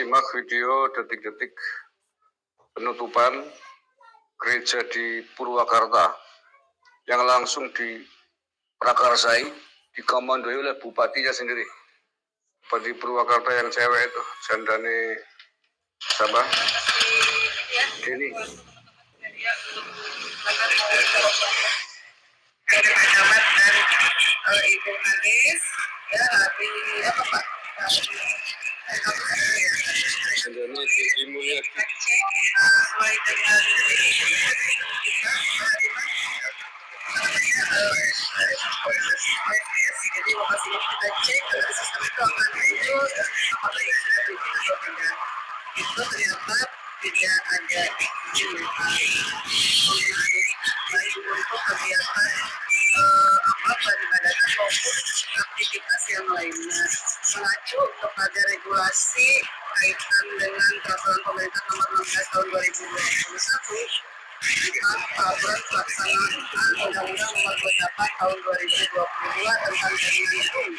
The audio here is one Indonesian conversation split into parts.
simak video detik-detik penutupan gereja di Purwakarta yang langsung diprakarsai, dikomandoi oleh bupatinya sendiri. Bupati Purwakarta yang cewek itu, jandane siapa? Ini. Dari Pak Camat dan Ibu Kadis, ya di apa Pak? Jandane dimulai. Sesuai dengan jadi lokasi kita cek dari sistem itu akan muncul apakah yang sudah bikin atau tidak. Itu ternyata tidak ada izin baik untuk kegiatan peribadatan maupun aktivitas yang lainnya. Mengacu kepada regulasi kaitan dengan peraturan pemerintah nomor 16 tahun 2021 tentang peraturan pelaksanaan Undang-Undang Nomor 28 tahun 2022 tentang jaminan hukum.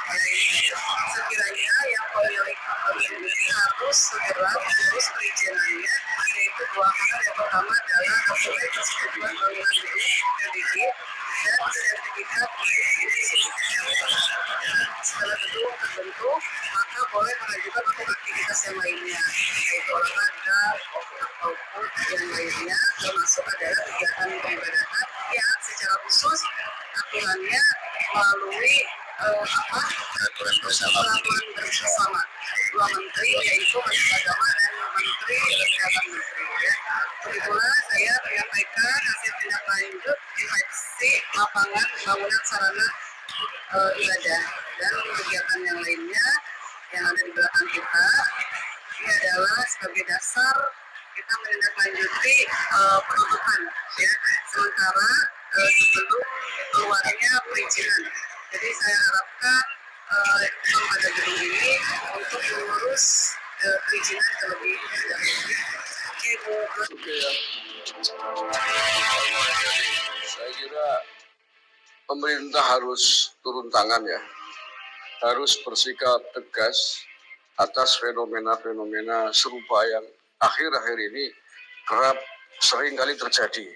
Sekiranya yang pemilik harus segera mengurus perizinannya, yaitu dua hal. Yang pertama adalah dokumen persetujuan bangunan kredit dan sertifikat setelah gedung terbentuk, maka boleh mengajukan untuk aktivitas yang lainnya, yaitu olahraga ataupun yang lainnya, termasuk adalah kegiatan peribadatan yang secara khusus aturannya melalui peraturan bersama dua menteri, yaitu Menteri Agama dan Menteri Kesehatan Menteri. Begitulah saya menyampaikan hasil tindak lanjut inspeksi lapangan bangunan sarana ibadah dan kegiatan yang lainnya yang ada di belakang kita. Ini adalah sebagai dasar kita menindaklanjuti penutupan, ya, sementara sebelum keluarnya perizinan. Jadi saya harapkan pada gedung ini untuk mengurus perizinan terlebih dahulu. Oke ya. Saya kira pemerintah harus turun tangan ya, harus bersikap tegas atas fenomena-fenomena serupa yang akhir-akhir ini kerap sering kali terjadi.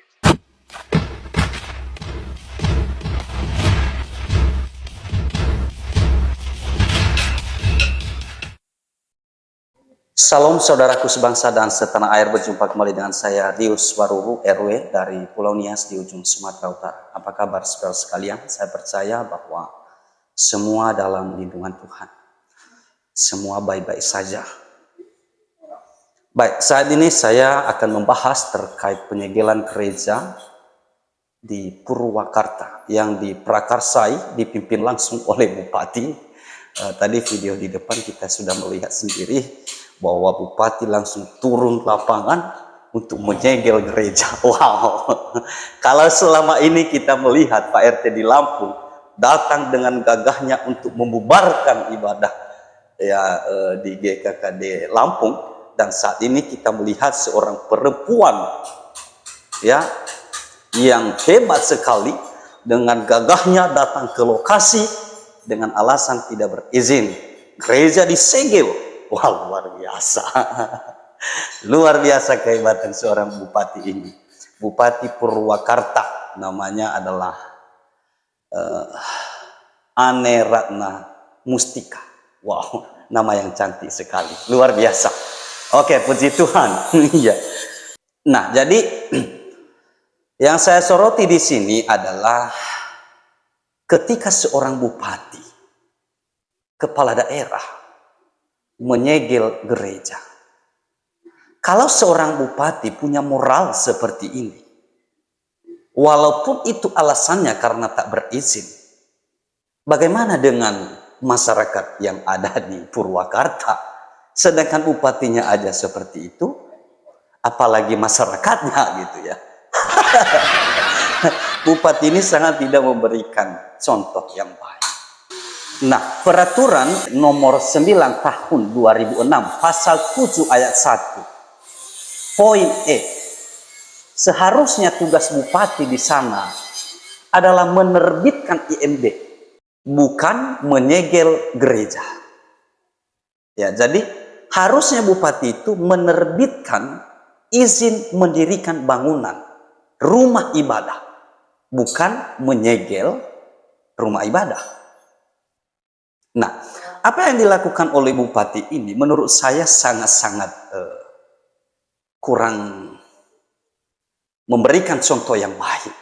Salam saudaraku sebangsa dan setanah air, berjumpa kembali dengan saya Rius Waruru RW dari Pulau Nias di ujung Sumatera Utara. Apa kabar saudara sekalian? Saya percaya bahwa semua dalam lindungan Tuhan. Semua baik-baik saja. Baik, saat ini saya akan membahas terkait penyegelan gereja di Purwakarta yang diprakarsai, dipimpin langsung oleh Bupati. Tadi video di depan kita sudah melihat sendiri bahwa Bupati langsung turun lapangan untuk menyegel gereja. Wow, kalau selama ini kita melihat Pak RT di Lampung datang dengan gagahnya untuk membubarkan ibadah ya di GKKD Lampung, dan saat ini kita melihat seorang perempuan ya yang hebat sekali dengan gagahnya datang ke lokasi dengan alasan tidak berizin, gereja disegel. Wah, luar biasa. Luar biasa kehebatan seorang bupati ini. Bupati Purwakarta, namanya adalah Ane Ratna Mustika. Wow, nama yang cantik sekali. Luar biasa. Oke, puji Tuhan. Iya. Nah, jadi yang saya soroti di sini adalah ketika seorang bupati, kepala daerah, menyegel gereja. Kalau seorang bupati punya moral seperti ini, walaupun itu alasannya karena tak berizin, bagaimana dengan masyarakat yang ada di Purwakarta? Sedangkan bupatinya aja seperti itu, apalagi masyarakatnya gitu ya. Bupati ini sangat tidak memberikan contoh yang baik. Nah, peraturan nomor 9 tahun 2006 pasal 7 ayat 1 poin E, seharusnya tugas bupati di sana adalah menerbitkan IMB, bukan menyegel gereja. Ya, jadi harusnya bupati itu menerbitkan izin mendirikan bangunan rumah ibadah, bukan menyegel rumah ibadah. Nah, apa yang dilakukan oleh bupati ini menurut saya sangat-sangat kurang memberikan contoh yang baik.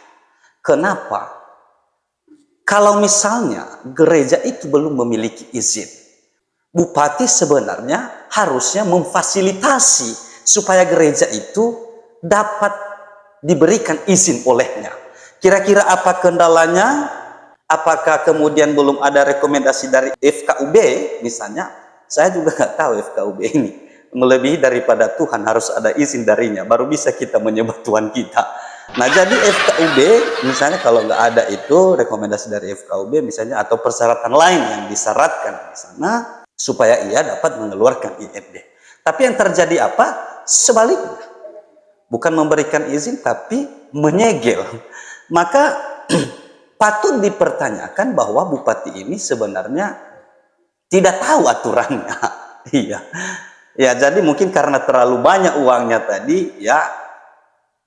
Kenapa? Kalau misalnya gereja itu belum memiliki izin, bupati sebenarnya harusnya memfasilitasi supaya gereja itu dapat diberikan izin olehnya. Kira-kira apa kendalanya? Apakah kemudian belum ada rekomendasi dari FKUB misalnya? Saya juga nggak tahu FKUB ini. Melebihi daripada Tuhan harus ada izin darinya, baru bisa kita menyembah Tuhan kita. Nah, jadi FKUB misalnya kalau nggak ada itu rekomendasi dari FKUB misalnya, atau persyaratan lain yang disyaratkan di sana supaya ia dapat mengeluarkan IMB. Tapi yang terjadi apa? Sebaliknya. Bukan memberikan izin tapi menyegel. Maka patut dipertanyakan bahwa bupati ini sebenarnya tidak tahu aturannya. Iya. Ya, jadi mungkin karena terlalu banyak uangnya tadi, ya,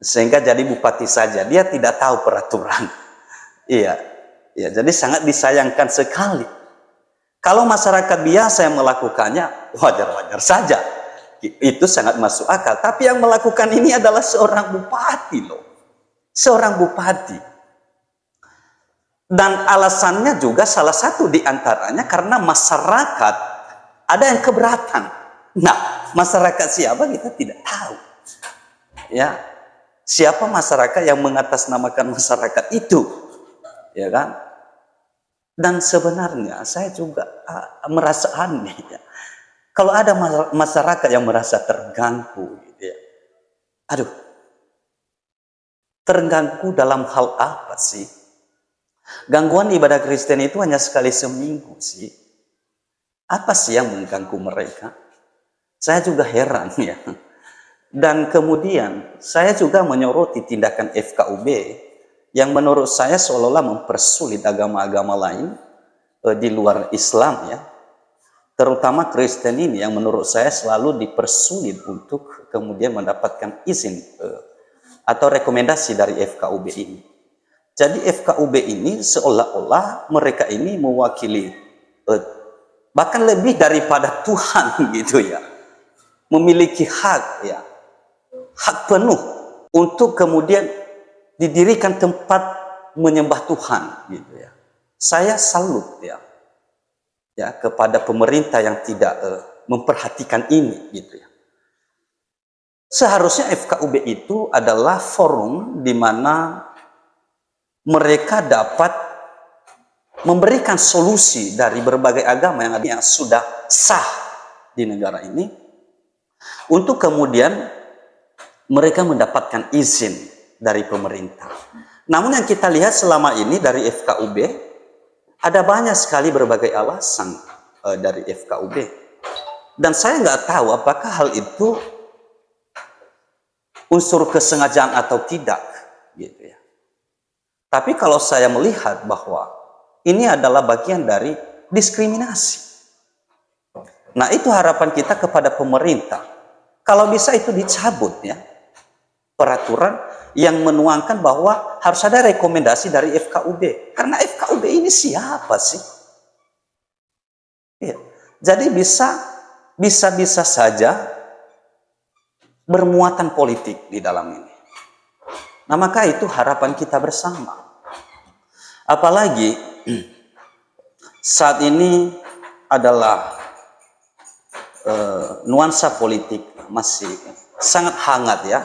sehingga jadi bupati saja. Dia tidak tahu peraturan. Iya. Ya, jadi sangat disayangkan sekali. Kalau masyarakat biasa yang melakukannya, wajar-wajar saja. Itu sangat masuk akal. Tapi yang melakukan ini adalah seorang bupati loh. Seorang bupati. Dan alasannya juga salah satu diantaranya karena masyarakat ada yang keberatan. Nah, masyarakat siapa kita tidak tahu. Ya, siapa masyarakat yang mengatasnamakan masyarakat itu, ya kan? Dan sebenarnya saya juga merasa aneh. Ya. Kalau ada masyarakat yang merasa terganggu, gitu ya. Aduh, terganggu dalam hal apa sih? Gangguan ibadah Kristen itu hanya sekali seminggu sih. Apa sih yang mengganggu mereka? Saya juga heran ya. Dan kemudian saya juga menyoroti tindakan FKUB yang menurut saya seolah-olah mempersulit agama-agama lain di luar Islam ya. Terutama Kristen ini yang menurut saya selalu dipersulit untuk kemudian mendapatkan izin atau rekomendasi dari FKUB ini. Jadi FKUB ini seolah-olah mereka ini mewakili bahkan lebih daripada Tuhan gitu ya. Memiliki hak ya, hak penuh untuk kemudian didirikan tempat menyembah Tuhan gitu ya. Saya salut ya kepada pemerintah yang tidak memperhatikan ini gitu ya. Seharusnya FKUB itu adalah forum di mana mereka dapat memberikan solusi dari berbagai agama yang sudah sah di negara ini, untuk kemudian mereka mendapatkan izin dari pemerintah. Namun yang kita lihat selama ini dari FKUB, ada banyak sekali berbagai alasan dari FKUB. Dan saya nggak tahu apakah hal itu unsur kesengajaan atau tidak. Gitu ya. Tapi kalau saya melihat bahwa ini adalah bagian dari diskriminasi. Nah, itu harapan kita kepada pemerintah. Kalau bisa itu dicabut ya. Peraturan yang menuangkan bahwa harus ada rekomendasi dari FKUB. Karena FKUB ini siapa sih? Ya. Jadi bisa saja bermuatan politik di dalam ini. Nah, maka itu harapan kita bersama. Apalagi saat ini adalah nuansa politik masih sangat hangat ya,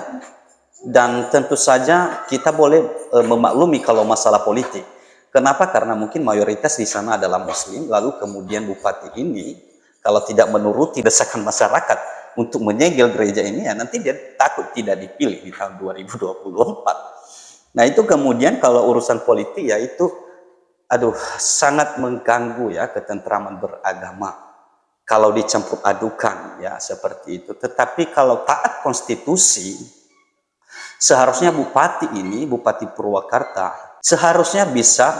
dan tentu saja kita boleh memaklumi kalau masalah politik. Kenapa? Karena mungkin mayoritas di sana adalah Muslim, lalu kemudian bupati ini kalau tidak menuruti desakan masyarakat untuk menyegel gereja ini, ya nanti dia takut tidak dipilih di tahun 2024. Nah, itu kemudian kalau urusan politik ya itu sangat mengganggu ya ketentraman beragama. Kalau dicampur adukan ya seperti itu. Tetapi kalau taat konstitusi, seharusnya bupati ini, Bupati Purwakarta, seharusnya bisa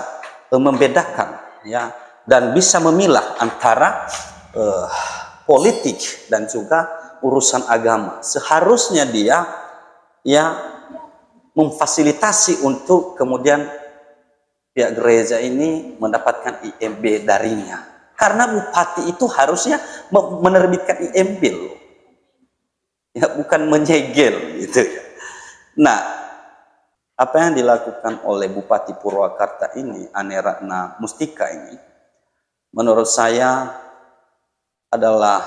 membedakan ya dan bisa memilah antara politik dan juga urusan agama. Seharusnya dia ya memfasilitasi untuk kemudian pihak gereja ini mendapatkan IMB darinya. Karena bupati itu harusnya menerbitkan IMB loh. Ya, bukan menyegel gitu. Nah, apa yang dilakukan oleh Bupati Purwakarta ini, Ane Ratna Mustika ini, menurut saya adalah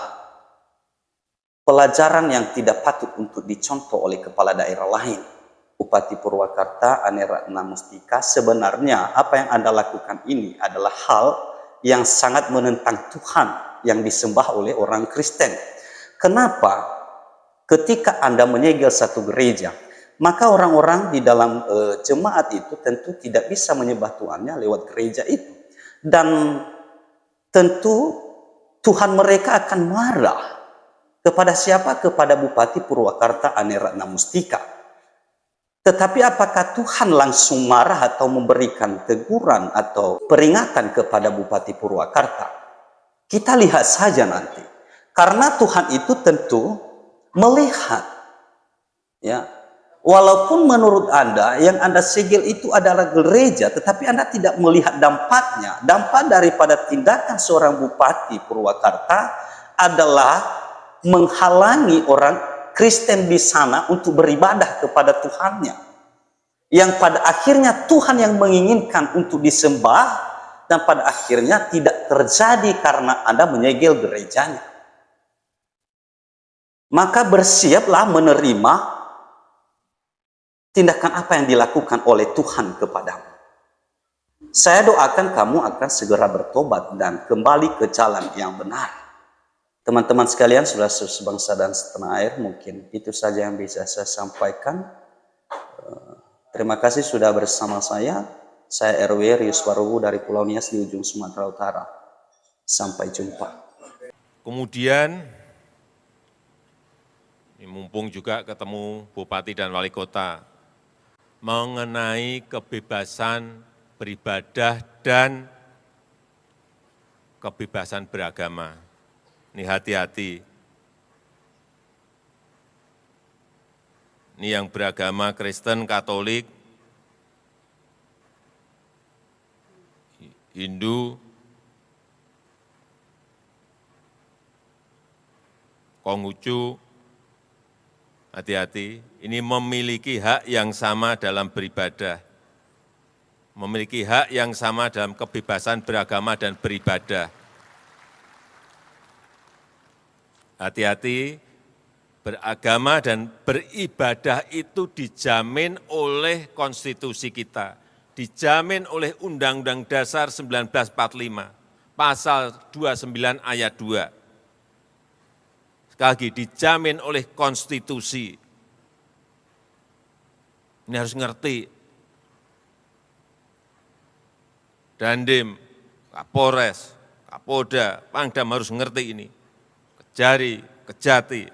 pelajaran yang tidak patut untuk dicontoh oleh kepala daerah lain. Bupati Purwakarta, Ane Ratna Mustika, sebenarnya apa yang Anda lakukan ini adalah hal yang sangat menentang Tuhan yang disembah oleh orang Kristen. Kenapa? Ketika Anda menyegel satu gereja, maka orang-orang di dalam jemaat itu tentu tidak bisa menyembah Tuhannya lewat gereja itu. Dan tentu Tuhan mereka akan marah. Kepada siapa? Kepada Bupati Purwakarta Ane Ratna Mustika. Tetapi apakah Tuhan langsung marah atau memberikan teguran atau peringatan kepada Bupati Purwakarta? Kita lihat saja nanti. Karena Tuhan itu tentu melihat. Ya, walaupun menurut Anda yang Anda segel itu adalah gereja, tetapi Anda tidak melihat dampaknya. Dampak daripada tindakan seorang Bupati Purwakarta adalah menghalangi orang Kristen di sana untuk beribadah kepada Tuhannya. Yang pada akhirnya Tuhan yang menginginkan untuk disembah, dan pada akhirnya tidak terjadi karena Anda menyegel gerejanya. Maka bersiaplah menerima tindakan apa yang dilakukan oleh Tuhan kepadamu. Saya doakan kamu akan segera bertobat dan kembali ke jalan yang benar. Teman-teman sekalian, saudara sebangsa dan setanah air, mungkin itu saja yang bisa saya sampaikan. Terima kasih sudah bersama saya. Saya RW Rius Warubu dari Pulau Nias di ujung Sumatera Utara. Sampai jumpa. Kemudian, mumpung juga ketemu Bupati dan Wali Kota, mengenai kebebasan beribadah dan kebebasan beragama. Ini hati-hati. Ini yang beragama Kristen, Katolik, Hindu, Konghucu, hati-hati. Ini memiliki hak yang sama dalam beribadah. Memiliki hak yang sama dalam kebebasan beragama dan beribadah. Hati-hati, beragama dan beribadah itu dijamin oleh konstitusi kita, dijamin oleh Undang-Undang Dasar 1945, pasal 29 ayat 2. Sekali lagi, dijamin oleh konstitusi. Ini harus ngerti. Dandim, Kapolres, Kapolda, Pangdam harus ngerti ini. Kejari, Kejati.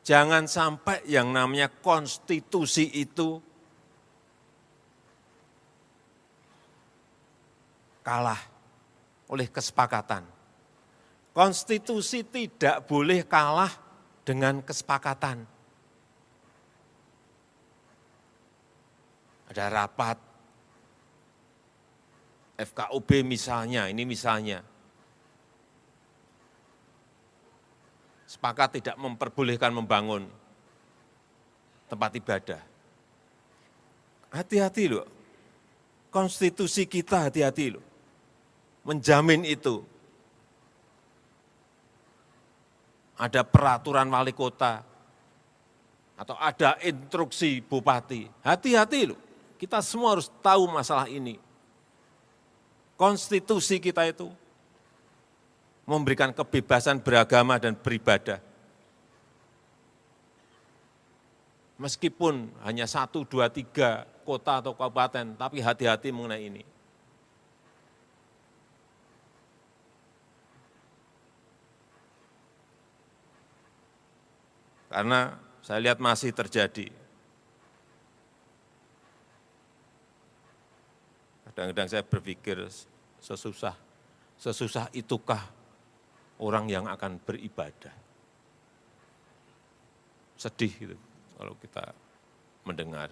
Jangan sampai yang namanya konstitusi itu kalah oleh kesepakatan. Konstitusi tidak boleh kalah dengan kesepakatan. Ada rapat FKUB misalnya, ini misalnya, sepakat tidak memperbolehkan membangun tempat ibadah. Hati-hati loh, konstitusi kita hati-hati loh, menjamin itu. Ada peraturan wali kota, atau ada instruksi bupati, hati-hati loh, kita semua harus tahu masalah ini. Konstitusi kita itu memberikan kebebasan beragama dan beribadah. Meskipun hanya 1, 2, 3 kota atau kabupaten, tapi hati-hati mengenai ini. Karena saya lihat masih terjadi. Kadang-kadang saya berpikir sesusah sesusah itukah orang yang akan beribadah. Sedih gitu kalau kita mendengar.